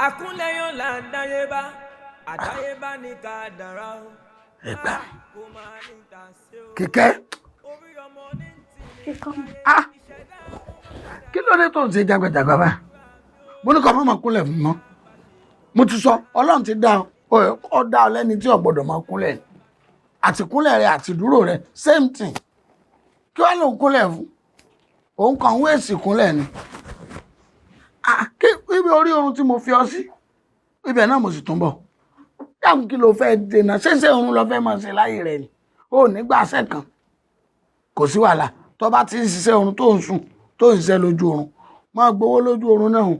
Àkúnlẹ̀ yóò là ń dáyébá, àdáyébá ní ká dára o. Ẹgbà Kíkẹ́. Kí ló dé tó ń ṣe jágbàjàgbà bá? Mo ní kọ́ mọ́ kúnlẹ̀ fún mọ́. Mo ti sọ, Ọlọ́run ti dá ọ dá ọ lẹ́ni tí ò gbọ́dọ̀ máa kúnlẹ̀. Àti kúnlẹ̀ rẹ àti dúró rẹ same thing. Kí wàá lòun kúnlẹ̀ fún? Òun kàn ń wéèsì kúnlẹ̀ ni. Ibi orí oorun tí mo fi ọ sí, ibẹ̀ náà mo sì tún bọ̀. Dáhùn kí ló fẹ́ dènà ṣẹ̀ṣẹ̀ oorun lọ fẹ́ máa ṣe láyé rẹ̀ ni. Ó nígbà ṣẹ́ kan. Kò sí wàhálà. Tó bá ti ń ṣiṣẹ́ oorun tó ń sùn, tó ń ṣiṣẹ́ lójú oorun, máa gbowó lójú oorun náà.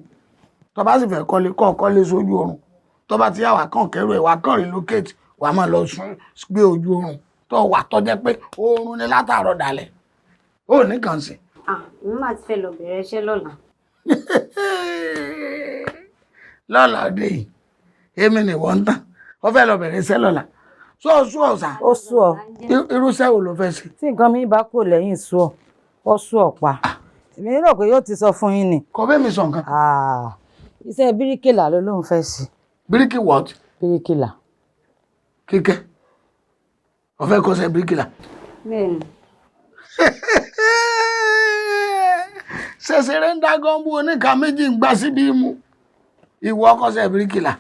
Tó bá sì fẹ́ kọ́lé sójú oorun. Tó bá ti yá wà kàn kẹ́rù ẹ̀ wà kàn relocate wà máa lọ sùn gbé ojú oorun. Tó wà tó jẹ́ pé oorun ni látàárọ̀ dalẹ̀. Ó ní kàn sí. Mo máa ti fẹ́ lọ bẹ̀rẹ̀ iṣẹ́ lọ́la. Lọ́la òde yìí, èmi ni wọ́n ń tàn. Ó fẹ́ lọ bẹ̀rẹ̀ iṣẹ́ lọ́la. Ó sú ọ sà. Ó sú ọ. Irúṣẹ́ wo ló fẹ́ ṣe? Tí nǹkan mi bá kò lẹ́yìn sú ọ, ó sú ọ pa. Èmi rò pé yóò ti sọ fún yín ni. Kò bẹ́ẹ̀ mi sọ nǹkan. Iṣẹ́ bíríkìlà ló lóun fẹ́ sí. Bíríkì what? Bíríkìlà. Kíkẹ́, ó fẹ́ kọ́ṣẹ́ bíríkìlà. Bẹ́ẹ̀ni. Ṣẹ̀ṣẹ̀rẹ̀ ń dá gọ́ǹbù oníka méjì ń gbá síbí mú. Ìwọ kọ́ṣẹ́ bíríkìlà.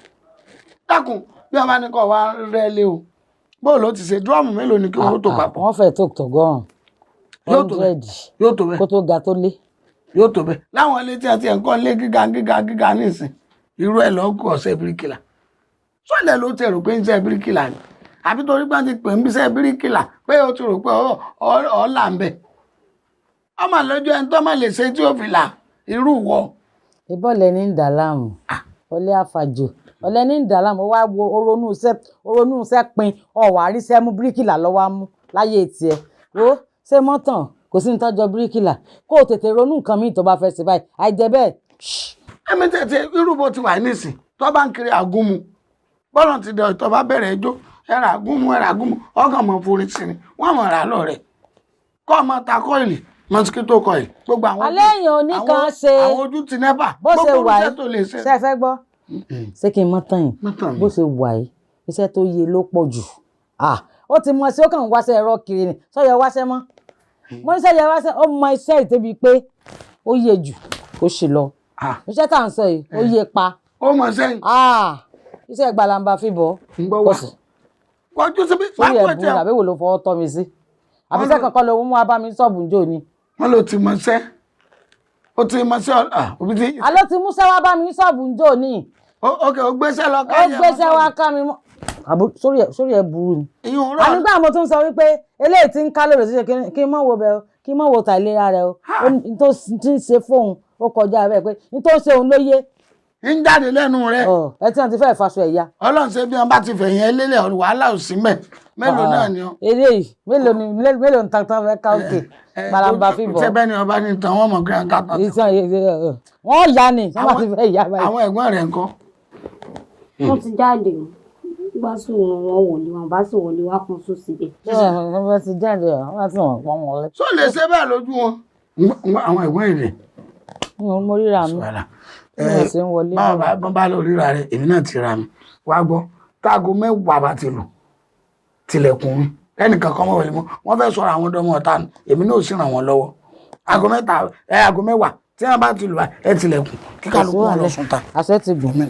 Dákun bí a bá ní kọ́ wá rẹ́ lé o. Bóò ló ti ṣe dúrọ́ọ̀mù mélòó ni kí wọ́n tó papọ̀? Wọ́n fẹ́ tó tọ̀gọ́rùn. Yóò tó bẹ́ẹ̀. Yóò tó bẹ́ẹ̀. Kó tó ga tó lé. Yóò tó bẹ́ẹ̀. Láwọn ilé tí a ti ẹ̀ ń kọ́ lé gíga nísìn. Irú ẹ̀ lọ́ọ́ kọ́ ọ̀ṣẹ́ bíríkìlà. Sọ́ọ̀lẹ̀ ló ti rò pé ń ṣe bíríkìlà ni. Àbí torí pé ti pè ń bí ṣe bíríkìlà pé ó ti rò pé ọ̀ọ́là ń bẹ̀. Ọmọ lójú ẹni tó má lè ṣe tí ó fi là irú wọ. Ìbọ̀lẹ̀ ní ń dà láàmú. Ọlẹ́ àfàjò. Ọlẹ́ ní ń dà láàmú. Ó wá wo oronú iṣẹ́ pin ọ̀wà àríṣẹ́ mú bíríkìlà lọ́wọ́ mú láyé tiẹ̀. Ó ṣé mọ́tàn kò sí ní tọ́jọ́ bíríkìlà. Kó o tètè ronú nǹkan míì tó bá fẹ́ ṣe báyìí. Àìjẹ́ bẹ́ẹ̀. Ẹ̀mí tètè irú bó ti wà nísìn tó bá ń kiri àgúnmu. Bọ́lọ̀ ti dẹ̀ tó bá bẹ̀rẹ̀ ẹjọ́ ẹ̀rà àgúnmu ọkàn mọ̀ forí sí ni wọ́n mọ̀ rà lọ rẹ̀. Kọ́ ọmọ ta kọ́ìlì mosquito coil gbogbo àwọn alẹ́ èèyàn oníkan ṣe àwọn ojú ti nẹ́bà bó ṣe wà iṣẹ́ tó lè ṣe. ṣe fẹ́ gbọ́ ṣé kí n mọ́ tán yìí bó ṣe wà yìí iṣẹ́ tó yẹ ló pọ̀ jù ó ti mọ sí ó kàn ń wáṣẹ́ ẹ̀rọ kiri ni sọ́yẹ wáṣẹ́ mọ́ mo ní sọ́yẹ wáṣẹ́ ó mọ iṣẹ́ ìtẹ́bi pé ó yẹ jù kó ṣe lọ iṣẹ́ tá à ń sọ yìí ó yẹ pa ó mọ sẹ́yìn iṣẹ́ gbalamba fìbọ̀ wọ́jú síbi sórí ẹ̀bùn àbẹ̀wò ló fọwọ́ tọ́ mi sí àbíṣẹ́ kankan ló mú abá mi sọ́ọ̀bù ń jò ni. wọ́n ló ti mọṣẹ́ ó ti mọṣẹ́ òbí tí. àló ti mú sẹ́wá bá mi sọ́ọ̀bù ń jò ni. ok ó gbéṣẹ́ lọ ká yẹn. ó gbéṣẹ́ wá ká mi mọ́. sórí ẹ̀ burú ni. ànígbà mo tún sọ wípé eléyìí ti ń ká lóore ṣíṣe kí n mọ̀ wo bẹ́ẹ̀ o kí n mọ̀ wo ta ìlera rẹ o n tó ti ń ṣe fóun ó kọjá bẹ́ẹ̀ pé n tó ń ṣe òun ló yé. ń jáde lẹ́nu rẹ̀. ẹ tí wọ́n ti fẹ́ faṣọ ẹ̀yà. ọlọ́run ṣe bí wọ́n bá ti fẹ̀yìn ẹlẹ́lẹ̀ wàhálà ò sí mẹ́ mélòó náà ni ọ. eléyìí mélòó ní tantan fẹ́ ká òkè gbalamba fìbọ̀. ṣé bẹ́ẹ̀ ni ọba ní tan wọ́n mọ̀ kí wọ́n ká tán. wọ́n yá ni wọ́n bá ti fẹ́ yá báyìí. àwọn ẹ̀gbọ́n rẹ̀ ńkọ́. wọ́n ti jáde bá sì wọn wọlé wọn bá sì wọlé wá kún sóò síbẹ̀. wọ́n bá ti jáde wọ́n bá sì wọ́n pọ́n wọlé. sọ lè ṣe bẹ́ẹ̀ lójú wọn àwọn ẹ̀gbọ́n rẹ̀. mo ríra mi bá lọ ríra rẹ̀ èmi náà ti ra mi wá gbọ́ táago mẹ́wàá bá ti lù tilẹ̀kùn mi ẹnìkan kan mọ̀ wọlé mọ́ wọ́n fẹ́ sọ̀rọ̀ àwọn ọmọ ọ̀tá ni èmi náà sì ràn wọ́n lọ́wọ́ aago mẹ́wàá tí wọ́n bá ti lù ẹ tilẹ̀kùn kíkálukú wọn lọ sùn ta. àṣẹ ti gùn mí.